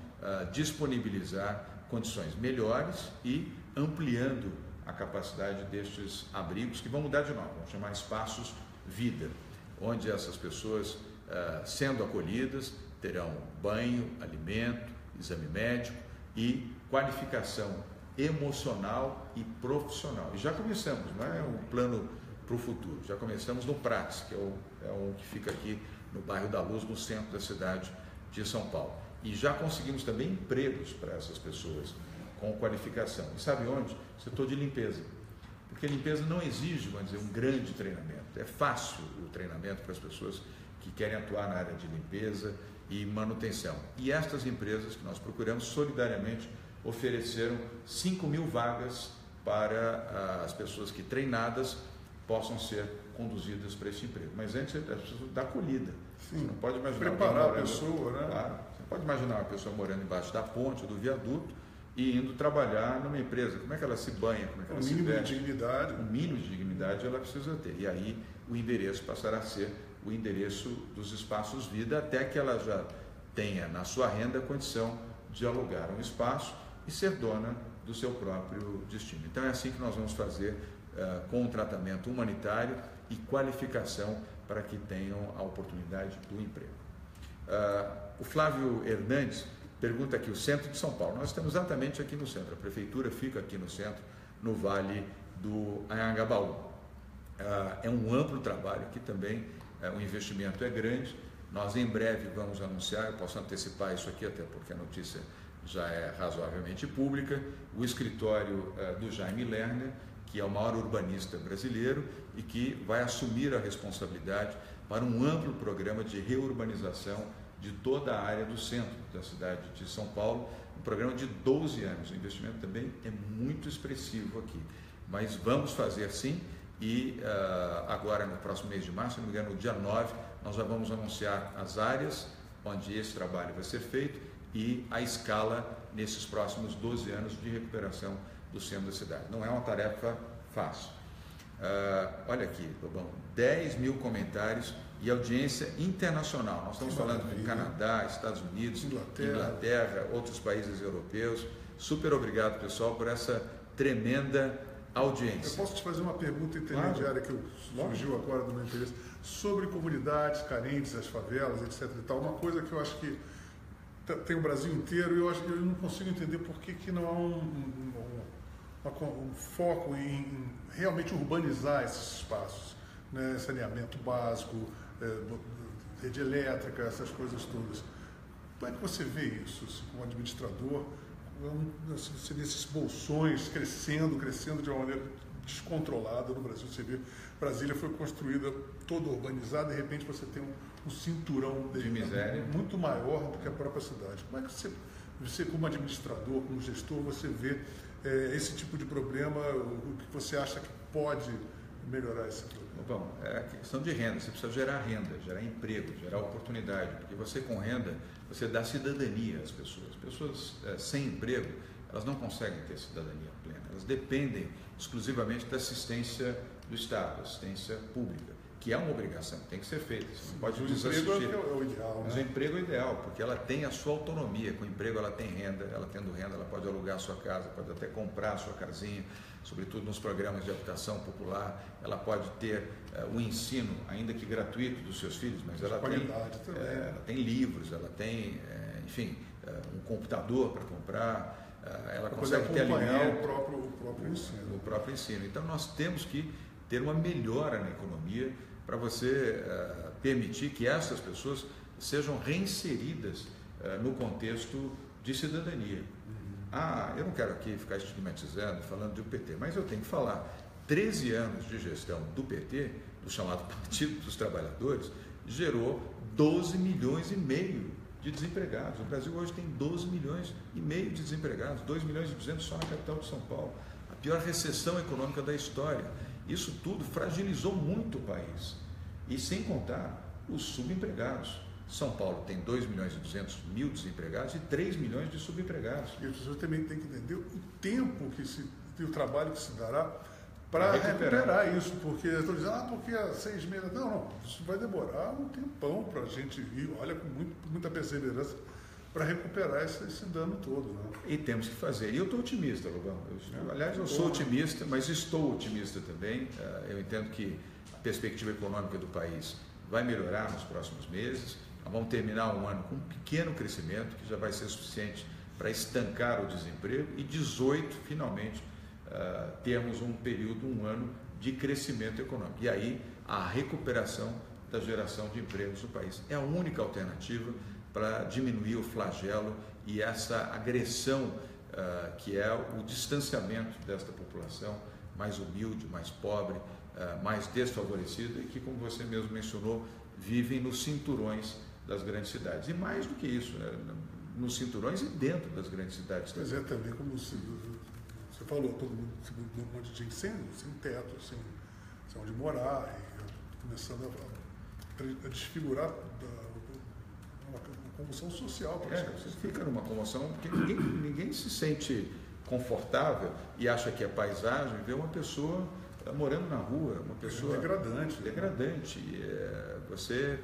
disponibilizar condições melhores e ampliando a capacidade destes abrigos, que vão mudar de nome, vão chamar espaços vida, onde essas pessoas, sendo acolhidas, terão banho, alimento, exame médico e qualificação emocional e profissional. E já começamos, não é um plano para o futuro, já começamos no Prates, que é o que fica aqui no bairro da Luz, no centro da cidade de São Paulo. E já conseguimos também empregos para essas pessoas com qualificação. E sabe onde? Setor de limpeza. Porque limpeza não exige, vamos dizer, um grande treinamento. É fácil o treinamento para as pessoas que querem atuar na área de limpeza e manutenção. E estas empresas que nós procuramos solidariamente ofereceram 5.000 vagas para as pessoas que treinadas possam ser conduzidas para esse emprego. Mas antes as pessoas da acolhida. Sim, você não pode imaginar preparar a pessoa, né? Claro, você pode imaginar uma pessoa morando embaixo da ponte, do viaduto, e indo trabalhar numa empresa. Como é que ela se banha? Como é que ela se veste? Um mínimo de dignidade ela precisa ter. E aí o endereço passará a ser o endereço dos espaços vida, até que ela já tenha na sua renda a condição de alugar um espaço e ser dona do seu próprio destino. Então é assim que nós vamos fazer com um tratamento humanitário e qualificação para que tenham a oportunidade do emprego. O Flávio Hernandes pergunta aqui, o centro de São Paulo. Nós estamos exatamente aqui no centro, a prefeitura fica aqui no centro, no Vale do Anhangabaú. É um amplo trabalho aqui também, o investimento é grande. Nós em breve vamos anunciar, eu posso antecipar isso aqui até porque a notícia já é razoavelmente pública, o escritório do Jaime Lerner, que é o maior urbanista brasileiro e que vai assumir a responsabilidade para um amplo programa de reurbanização de toda a área do centro da cidade de São Paulo, um programa de 12 anos. O investimento também é muito expressivo aqui, mas vamos fazer sim e agora no próximo mês de março, se não me engano, no dia 9, nós já vamos anunciar as áreas onde esse trabalho vai ser feito e a escala nesses próximos 12 anos de recuperação do centro da cidade. Não é uma tarefa fácil. Olha aqui, Lobão, 10 mil comentários e audiência internacional. Nós estamos falando do Canadá, Estados Unidos, Inglaterra, outros países europeus. Super obrigado, pessoal, por essa tremenda audiência. Eu posso te fazer uma pergunta intermediária que surgiu agora do meu interesse sobre comunidades carentes, as favelas, etc. e tal. Uma coisa que eu acho que tem o Brasil inteiro e eu acho que eu não consigo entender por que não há um foco em realmente urbanizar esses espaços, né? Saneamento básico, rede elétrica, essas coisas todas. Como é que você vê isso como administrador? Você vê esses bolsões crescendo de uma maneira descontrolada no Brasil. Você vê, Brasília foi construída toda urbanizada, de repente você tem um cinturão de miséria muito maior do que a própria cidade. Como é que você como administrador, como gestor, você vê esse tipo de problema? O que você acha que pode melhorar esse problema? Bom, é questão de renda. Você precisa gerar renda, gerar emprego, gerar oportunidade, porque você com renda, você dá cidadania às pessoas. As pessoas sem emprego, elas não conseguem ter cidadania plena. Elas dependem exclusivamente da assistência do Estado, assistência pública, que é uma obrigação, tem que ser feita. Você não pode desassistir. O emprego é o ideal, Mas o emprego é o ideal, porque ela tem a sua autonomia. Com o emprego ela tem renda, ela tendo renda ela pode alugar a sua casa, pode até comprar a sua casinha, sobretudo nos programas de habitação popular. Ela pode ter o ensino, ainda que gratuito, dos seus filhos, mas ela tem livros, ela tem, enfim, um computador para comprar, ela consegue ter alimento, o próprio ensino. Então nós temos que ter uma melhora na economia para você permitir que essas pessoas sejam reinseridas no contexto de cidadania. Eu não quero aqui ficar estigmatizando, falando do PT, mas eu tenho que falar. 13 anos de gestão do PT, do chamado Partido dos Trabalhadores, gerou 12 milhões e meio de desempregados. O Brasil hoje tem 12 milhões e meio de desempregados, 2 milhões e 200 só na capital de São Paulo. A pior recessão econômica da história. Isso tudo fragilizou muito o país. E sem contar os subempregados. São Paulo tem 2 milhões e 200 mil desempregados e 3 milhões de subempregados. E as pessoas também têm que entender o tempo e o trabalho que se dará para recuperar isso, porque eu estou dizendo, porque há 6 meses. Não, isso vai demorar um tempão para a gente ir, olha, com muita perseverança, para recuperar esse dano todo. Né? E temos que fazer. E eu estou otimista, Lobão. Aliás, eu sou otimista, mas estou otimista também. Eu entendo que a perspectiva econômica do país vai melhorar nos próximos meses. Nós vamos terminar um ano com um pequeno crescimento, que já vai ser suficiente para estancar o desemprego, e 18, finalmente, temos um período, um ano de crescimento econômico. E aí, a recuperação da geração de empregos no país. É a única alternativa para diminuir o flagelo e essa agressão que é o distanciamento desta população mais humilde, mais pobre, mais desfavorecida e que, como você mesmo mencionou, vivem nos cinturões das grandes cidades. E mais do que isso, nos cinturões e dentro das grandes cidades. Pois é, também como você falou, todo mundo um monte de gente sem teto, sem onde morar, e começando a desfigurar comoção social para as pessoas. Você fica numa comoção, porque ninguém se sente confortável e acha que é paisagem ver uma pessoa morando na rua, uma pessoa degradante. Você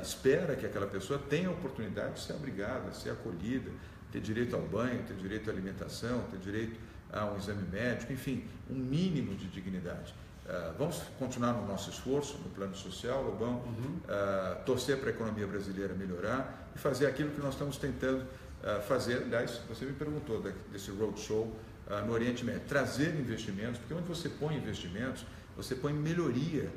espera que aquela pessoa tenha a oportunidade de ser abrigada, ser acolhida, ter direito ao banho, ter direito à alimentação, ter direito a um exame médico, enfim, um mínimo de dignidade. Vamos continuar no nosso esforço no plano social, Lobão, torcer para a economia brasileira melhorar e fazer aquilo que nós estamos tentando fazer. Aliás, você me perguntou desse roadshow no Oriente Médio, trazer investimentos, porque onde você põe investimentos, você põe melhoria,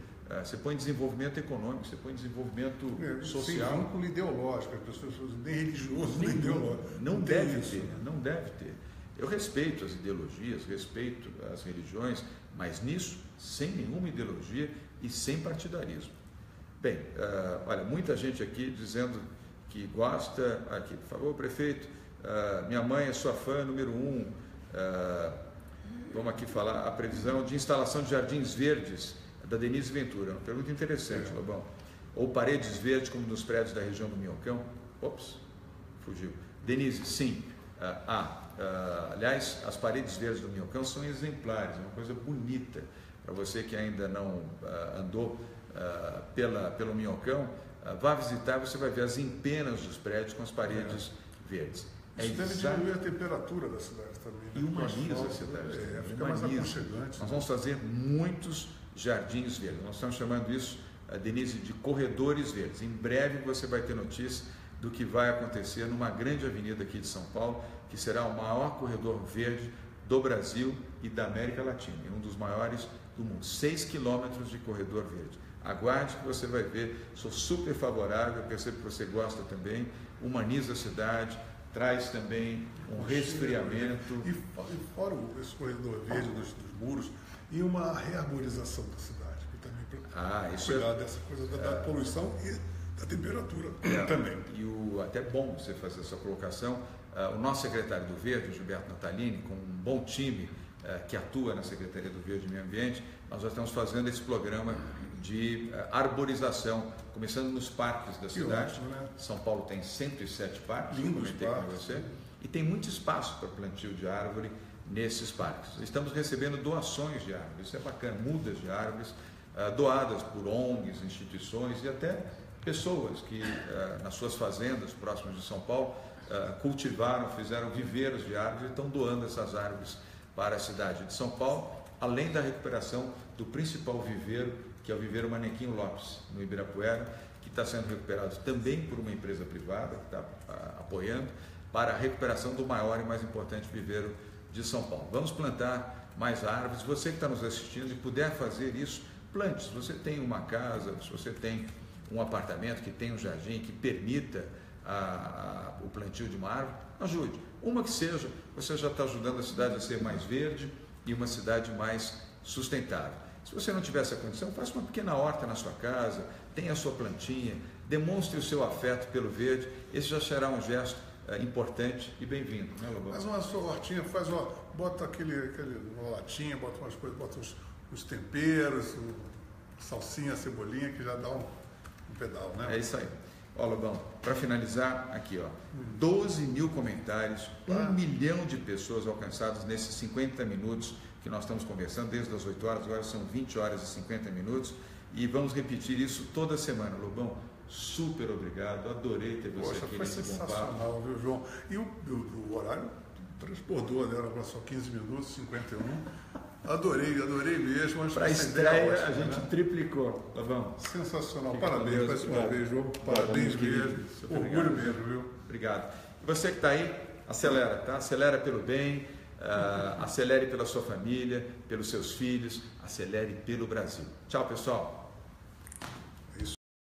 você põe desenvolvimento econômico, você põe desenvolvimento social. Sem vínculo ideológico, as pessoas nem religioso, nem ideológico. Não deve ter. Eu respeito as ideologias, respeito as religiões, mas nisso, sem nenhuma ideologia e sem partidarismo. Bem, olha, muita gente aqui dizendo que gosta, aqui, por favor, prefeito, minha mãe é sua fã número 1, vamos aqui falar a previsão de instalação de jardins verdes da Denise Ventura, uma pergunta interessante, Lobão. Ou paredes verdes como nos prédios da região do Minhocão? Ops, fugiu. Denise, sim. Aliás, as paredes verdes do Minhocão são exemplares, é uma coisa bonita. Para você que ainda não andou pelo Minhocão, vá visitar, você vai ver as empenas dos prédios com as paredes verdes. Isso deve diminuir a temperatura da cidade também. Né? E humaniza a cidade. Fica mais aconchegante. Nós vamos fazer muitos jardins verdes. Nós estamos chamando isso, Denise, de corredores verdes. Em breve você vai ter notícia do que vai acontecer numa grande avenida aqui de São Paulo, que será o maior corredor verde do Brasil e da América Latina, e um dos maiores do mundo. 6 quilômetros de corredor verde. Aguarde que você vai ver. Sou super favorável, percebo que você gosta também, humaniza a cidade, traz também um resfriamento. E fora esse corredor verde dos muros, e uma rearborização da cidade, que também para cuidar dessa coisa da poluição e da temperatura também. E até bom você fazer essa colocação. O nosso secretário do Verde, Gilberto Natalini, com um bom time que atua na Secretaria do Verde e Meio Ambiente, nós já estamos fazendo esse programa de arborização, começando nos parques da cidade. Ótimo, né? São Paulo tem 107 parques, lindos parques, com você, e tem muito espaço para plantio de árvore nesses parques. Estamos recebendo doações de árvores, isso é bacana, mudas de árvores doadas por ONGs, instituições e até pessoas que nas suas fazendas próximas de São Paulo cultivaram, fizeram viveiros de árvores e estão doando essas árvores para a cidade de São Paulo, além da recuperação do principal viveiro, que é o viveiro Manequim Lopes, no Ibirapuera, que está sendo recuperado também por uma empresa privada, que está apoiando, para a recuperação do maior e mais importante viveiro de São Paulo. Vamos plantar mais árvores. Você que está nos assistindo e puder fazer isso, plante. Se você tem uma casa, se você tem um apartamento que tem um jardim que permita o plantio de uma árvore, ajude. Uma que seja, você já está ajudando a cidade a ser mais verde e uma cidade mais sustentável. Se você não tiver essa condição, faça uma pequena horta na sua casa, tenha a sua plantinha, demonstre o seu afeto pelo verde. Esse já será um gesto importante e bem-vindo, né, Lobão? Faz uma sua hortinha, bota uma latinha, bota umas coisas, bota os temperos, salsinha, cebolinha, que já dá um pedal, né? É isso aí. Ó, Lobão, para finalizar, aqui, ó, 12 mil comentários, 1 milhão de pessoas alcançadas nesses 50 minutos que nós estamos conversando, desde as 8 horas, agora são 20 horas e 50 minutos, e vamos repetir isso toda semana, Lobão. Super obrigado, adorei ter você aqui nesse bom papo. Sensacional, viu, João? E o horário transbordou, né? Era só 15 minutos, 51. Adorei mesmo. Para a estreia, a gente triplicou, Lobão. Sensacional, parabéns mais uma vez, João. Parabéns mesmo. Orgulho mesmo, viu? Obrigado. E você que está aí, acelera, tá? Acelera pelo bem, acelere pela sua família, pelos seus filhos, acelere pelo Brasil. Tchau, pessoal.